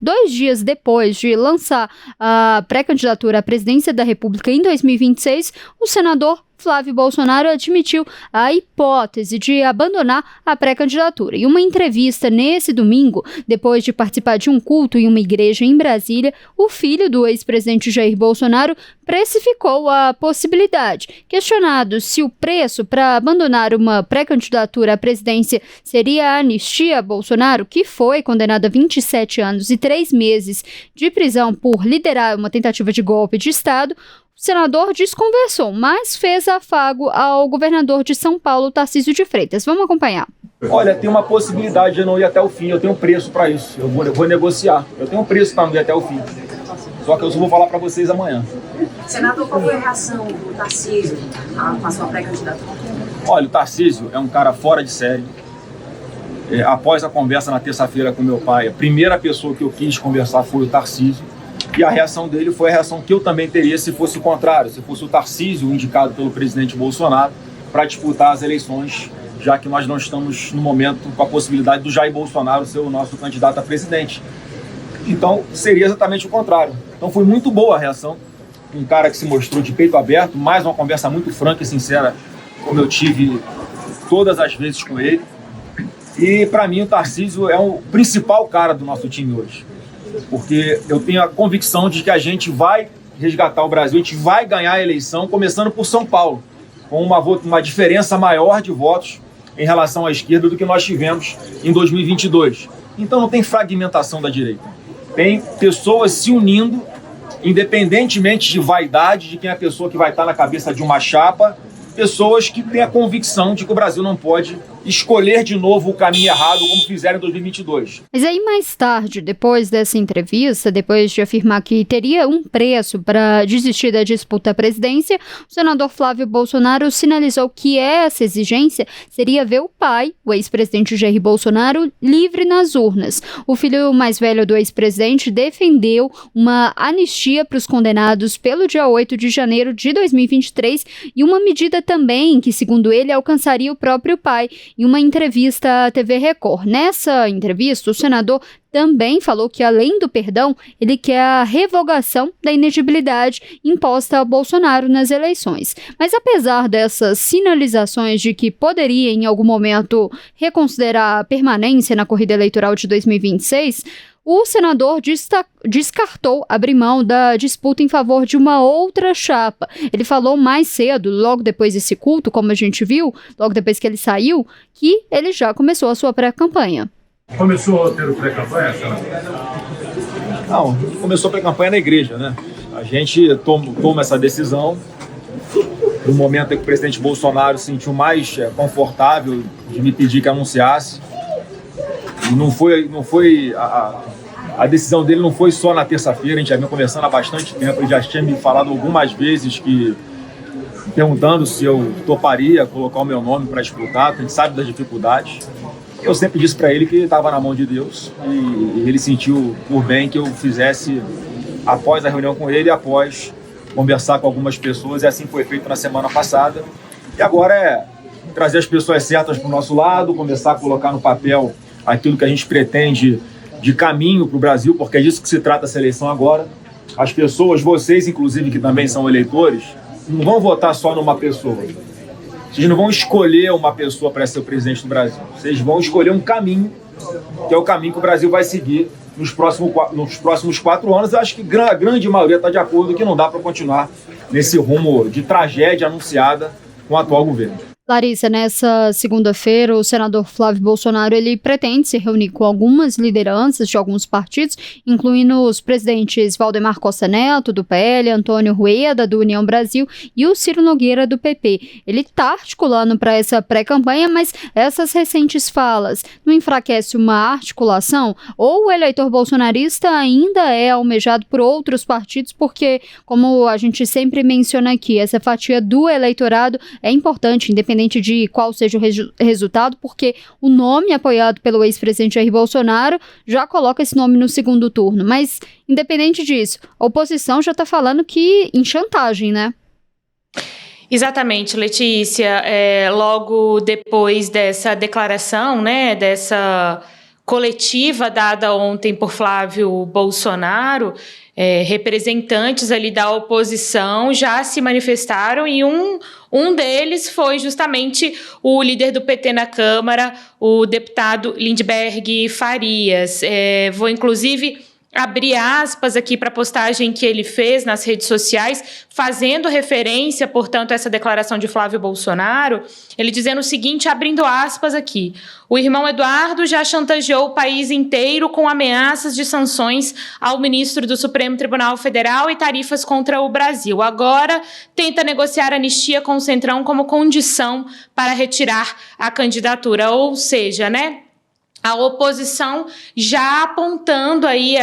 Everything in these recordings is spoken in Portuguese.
2 dias depois de lançar a pré-candidatura à presidência da República em 2026, o senador Flávio Bolsonaro admitiu a hipótese de abandonar a pré-candidatura. Em uma entrevista nesse domingo, depois de participar de um culto em uma igreja em Brasília, o filho do ex-presidente Jair Bolsonaro precificou a possibilidade. Questionado se o preço para abandonar uma pré-candidatura à presidência seria a anistia a Bolsonaro, que foi condenado a 27 anos e 3 meses de prisão por liderar uma tentativa de golpe de Estado, o senador desconversou, mas fez afago ao governador de São Paulo, Tarcísio de Freitas. Vamos acompanhar. Olha, tem uma possibilidade de eu não ir até o fim, eu tenho um preço para isso, eu vou negociar, eu tenho um preço para não ir até o fim. Só que eu só vou falar para vocês amanhã. Senador, qual foi a reação do Tarcísio com a sua pré-candidatura? Olha, o Tarcísio é um cara fora de série. Após a conversa na terça-feira com meu pai, a primeira pessoa que eu quis conversar foi o Tarcísio. E a reação dele foi a reação que eu também teria se fosse o contrário, se fosse o Tarcísio indicado pelo presidente Bolsonaro para disputar as eleições, já que nós não estamos no momento com a possibilidade do Jair Bolsonaro ser o nosso candidato a presidente. Então seria exatamente o contrário. Então foi muito boa a reação, um cara que se mostrou de peito aberto, mais uma conversa muito franca e sincera, como eu tive todas as vezes com ele. E para mim o Tarcísio é o principal cara do nosso time hoje. Porque eu tenho a convicção de que a gente vai resgatar o Brasil, a gente vai ganhar a eleição, começando por São Paulo, com uma diferença maior de votos em relação à esquerda do que nós tivemos em 2022. Então não tem fragmentação da direita. Tem pessoas se unindo, independentemente de vaidade, de quem é a pessoa que vai estar na cabeça de uma chapa, pessoas que têm a convicção de que o Brasil não pode escolher de novo o caminho errado como fizeram em 2022. Mas aí mais tarde, depois dessa entrevista, depois de afirmar que teria um preço para desistir da disputa à presidência, o senador Flávio Bolsonaro sinalizou que essa exigência seria ver o pai, o ex-presidente Jair Bolsonaro, livre nas urnas. O filho mais velho do ex-presidente defendeu uma anistia para os condenados pelo dia 8 de janeiro de 2023 e uma medida também que, segundo ele, alcançaria o próprio pai, em uma entrevista à TV Record. Nessa entrevista, o senador também falou que, além do perdão, ele quer a revogação da inegibilidade imposta a Bolsonaro nas eleições. Mas apesar dessas sinalizações de que poderia, em algum momento, reconsiderar a permanência na corrida eleitoral de 2026, o senador descartou abrir mão da disputa em favor de uma outra chapa. Ele falou mais cedo, logo depois desse culto, como a gente viu, logo depois que ele saiu, que ele já começou a sua pré-campanha. Começou a ter o pré-campanha, senador? Não, começou a pré-campanha na igreja, né? A gente toma essa decisão no momento em que o presidente Bolsonaro se sentiu mais confortável de me pedir que anunciasse. E não foi a decisão dele não foi só na terça-feira, a gente já vinha conversando há bastante tempo, ele já tinha me falado algumas vezes perguntando se eu toparia colocar o meu nome para disputar, a gente sabe das dificuldades. Eu sempre disse para ele que estava na mão de Deus e ele sentiu por bem que eu fizesse após a reunião com ele, após conversar com algumas pessoas, e assim foi feito na semana passada. E agora é trazer as pessoas certas para o nosso lado, começar a colocar no papel aquilo que a gente pretende de caminho para o Brasil, porque é disso que se trata essa eleição agora. As pessoas, vocês inclusive, que também são eleitores, não vão votar só numa pessoa. Vocês não vão escolher uma pessoa para ser o presidente do Brasil. Vocês vão escolher um caminho, que é o caminho que o Brasil vai seguir nos próximos 4 anos. Eu acho que a grande maioria está de acordo que não dá para continuar nesse rumo de tragédia anunciada com o atual governo. Larissa, nessa segunda-feira, o senador Flávio Bolsonaro ele pretende se reunir com algumas lideranças de alguns partidos, incluindo os presidentes Valdemar Costa Neto, do PL, Antônio Rueda, do União Brasil, e o Ciro Nogueira, do PP. Ele está articulando para essa pré-campanha, mas essas recentes falas não enfraquecem uma articulação? Ou o eleitor bolsonarista ainda é almejado por outros partidos? Porque, como a gente sempre menciona aqui, essa fatia do eleitorado é importante, independente de qual seja o resultado, porque o nome apoiado pelo ex-presidente Jair Bolsonaro já coloca esse nome no segundo turno. Mas, independente disso, a oposição já está falando que em chantagem, né? Exatamente, Letícia. Logo depois dessa declaração, né, dessa coletiva dada ontem por Flávio Bolsonaro, representantes ali da oposição já se manifestaram e um deles foi justamente o líder do PT na Câmara, o deputado Lindbergh Farias. Vou, inclusive, abrir aspas aqui para a postagem que ele fez nas redes sociais, fazendo referência, portanto, a essa declaração de Flávio Bolsonaro, ele dizendo o seguinte, abrindo aspas aqui: o irmão Eduardo já chantageou o país inteiro com ameaças de sanções ao ministro do Supremo Tribunal Federal e tarifas contra o Brasil. Agora tenta negociar anistia com o Centrão como condição para retirar a candidatura. Ou seja, né? A oposição já apontando aí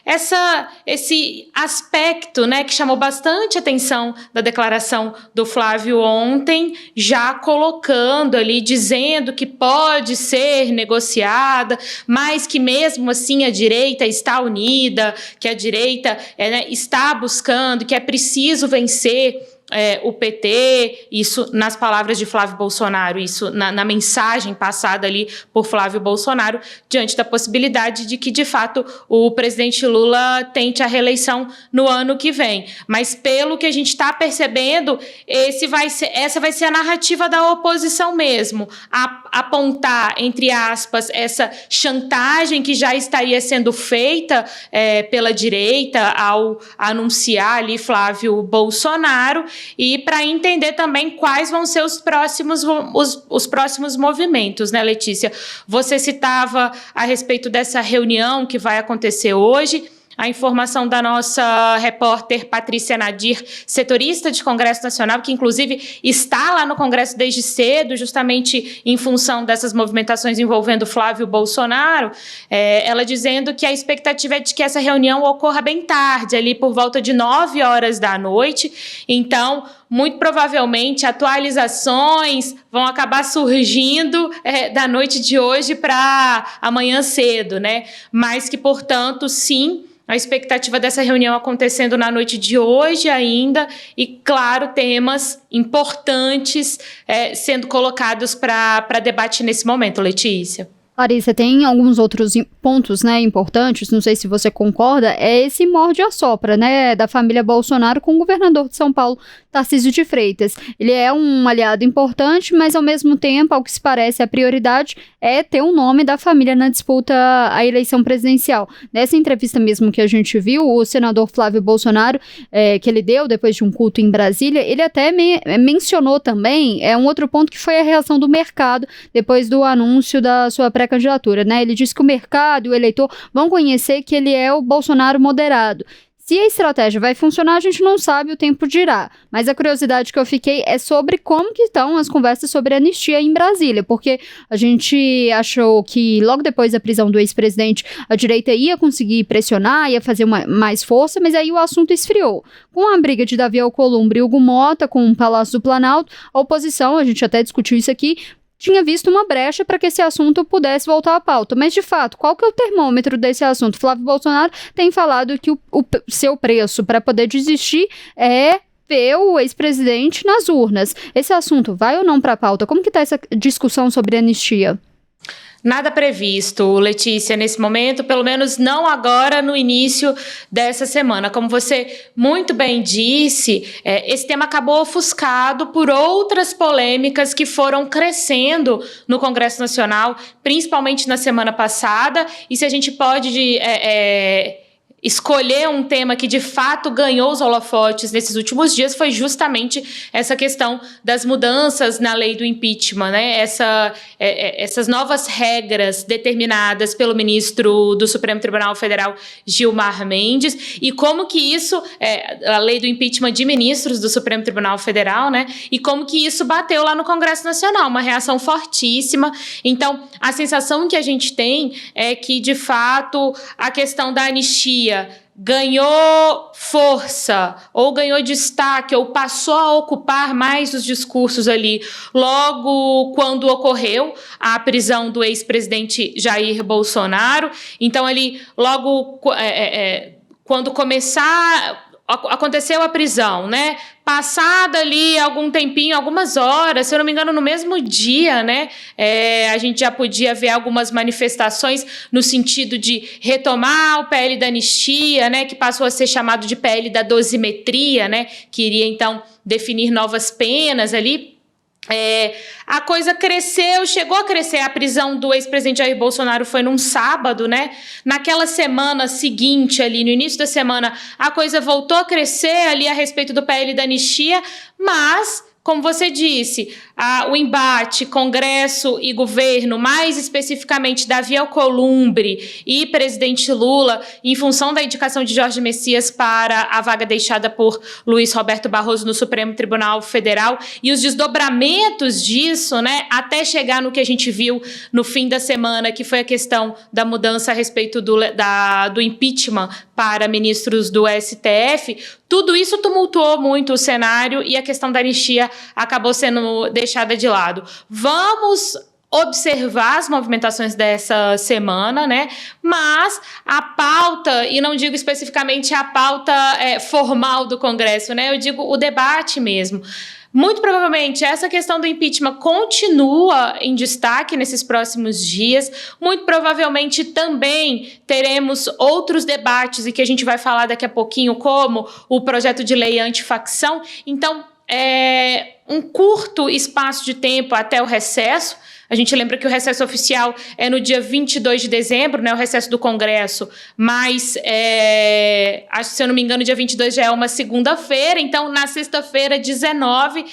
esse aspecto, né, que chamou bastante atenção da declaração do Flávio ontem, já colocando ali, dizendo que pode ser negociada, mas que mesmo assim a direita está unida, que a direita está buscando, que é preciso vencer o PT, isso nas palavras de Flávio Bolsonaro, isso na mensagem passada ali por Flávio Bolsonaro, diante da possibilidade de que, de fato, o presidente Lula tente a reeleição no ano que vem. Mas, pelo que a gente está percebendo, essa vai ser a narrativa da oposição mesmo, apontar, entre aspas, essa chantagem que já estaria sendo feita pela direita ao anunciar ali Flávio Bolsonaro, e para entender também quais vão ser os próximos movimentos, né, Letícia? Você citava a respeito dessa reunião que vai acontecer hoje. A informação da nossa repórter Patrícia Nadir, setorista de Congresso Nacional, que inclusive está lá no Congresso desde cedo, justamente em função dessas movimentações envolvendo Flávio Bolsonaro, ela dizendo que a expectativa é de que essa reunião ocorra bem tarde, ali por volta de 9 horas da noite. Então, muito provavelmente, atualizações vão acabar surgindo da noite de hoje para amanhã cedo, né? Mas que, portanto, sim, a expectativa dessa reunião acontecendo na noite de hoje ainda e, claro, temas importantes sendo colocados para debate nesse momento, Letícia. Larissa, tem alguns outros pontos, né, importantes, não sei se você concorda, esse morde-a-sopra, né, da família Bolsonaro com o governador de São Paulo, Tarcísio de Freitas. Ele é um aliado importante, mas ao mesmo tempo, ao que se parece, a prioridade é ter o nome da família na disputa à eleição presidencial. Nessa entrevista mesmo que a gente viu, o senador Flávio Bolsonaro, que ele deu depois de um culto em Brasília, ele até mencionou também um outro ponto que foi a reação do mercado depois do anúncio da sua pré-candidatura, né? Ele disse que o mercado e o eleitor vão conhecer que ele é o Bolsonaro moderado. Se a estratégia vai funcionar, a gente não sabe, o tempo dirá. Mas a curiosidade que eu fiquei é sobre como que estão as conversas sobre anistia em Brasília, porque a gente achou que logo depois da prisão do ex-presidente, a direita ia conseguir pressionar, ia fazer mais força, mas aí o assunto esfriou. Com a briga de Davi Alcolumbre e Hugo Mota com o Palácio do Planalto, a oposição, a gente até discutiu isso aqui, tinha visto uma brecha para que esse assunto pudesse voltar à pauta. Mas, de fato, qual que é o termômetro desse assunto? Flávio Bolsonaro tem falado que o seu preço para poder desistir é ver o ex-presidente nas urnas. Esse assunto vai ou não para a pauta? Como que está essa discussão sobre anistia? Nada previsto, Letícia, nesse momento, pelo menos não agora no início dessa semana. Como você muito bem disse, esse tema acabou ofuscado por outras polêmicas que foram crescendo no Congresso Nacional, principalmente na semana passada. E se a gente pode escolher um tema que de fato ganhou os holofotes nesses últimos dias, foi justamente essa questão das mudanças na lei do impeachment, né? Essas novas regras determinadas pelo ministro do Supremo Tribunal Federal, Gilmar Mendes, e como que isso, a lei do impeachment de ministros do Supremo Tribunal Federal, né? E como que isso bateu lá no Congresso Nacional, uma reação fortíssima. Então, a sensação que a gente tem é que, de fato, a questão da anistia ganhou força, ou ganhou destaque, ou passou a ocupar mais os discursos ali, logo quando ocorreu a prisão do ex-presidente Jair Bolsonaro. Então, ali, logo quando começar aconteceu a prisão, né? Passada ali algum tempinho, algumas horas, se eu não me engano, no mesmo dia, né? A gente já podia ver algumas manifestações no sentido de retomar o PL da anistia, né? Que passou a ser chamado de PL da dosimetria, né? Que iria, então, definir novas penas ali. A coisa cresceu, chegou a crescer. A prisão do ex-presidente Jair Bolsonaro foi num sábado, né? Naquela semana seguinte, ali no início da semana, a coisa voltou a crescer ali a respeito do PL da anistia, mas, como você disse, o embate Congresso e governo, mais especificamente Davi Alcolumbre e presidente Lula, em função da indicação de Jorge Messias para a vaga deixada por Luiz Roberto Barroso no Supremo Tribunal Federal e os desdobramentos disso, né, até chegar no que a gente viu no fim da semana, que foi a questão da mudança a respeito do impeachment para ministros do STF, tudo isso tumultuou muito o cenário e a questão da anistia acabou sendo deixada de lado. Vamos observar as movimentações dessa semana, né? Mas a pauta, e não digo especificamente a pauta formal do Congresso, né? Eu digo o debate mesmo. Muito provavelmente essa questão do impeachment continua em destaque nesses próximos dias. Muito provavelmente também teremos outros debates e que a gente vai falar daqui a pouquinho, como o projeto de lei antifacção. Então, um curto espaço de tempo até o recesso. A gente lembra que o recesso oficial é no dia 22 de dezembro, né, o recesso do Congresso, mas, acho que, se eu não me engano, dia 22 já é uma segunda-feira, então, na sexta-feira, 19,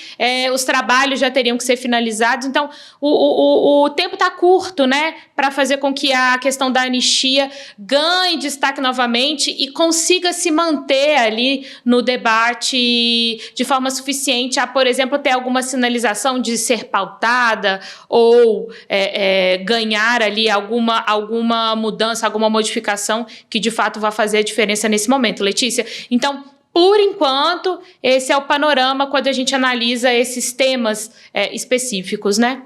os trabalhos já teriam que ser finalizados. Então, o tempo está curto, né, para fazer com que a questão da anistia ganhe destaque novamente e consiga se manter ali no debate de forma suficiente a, por exemplo, ter alguma sinalização de ser pautada ou ganhar ali alguma mudança, alguma modificação que de fato vai fazer a diferença nesse momento, Letícia. Então, por enquanto, esse é o panorama quando a gente analisa esses temas específicos, né?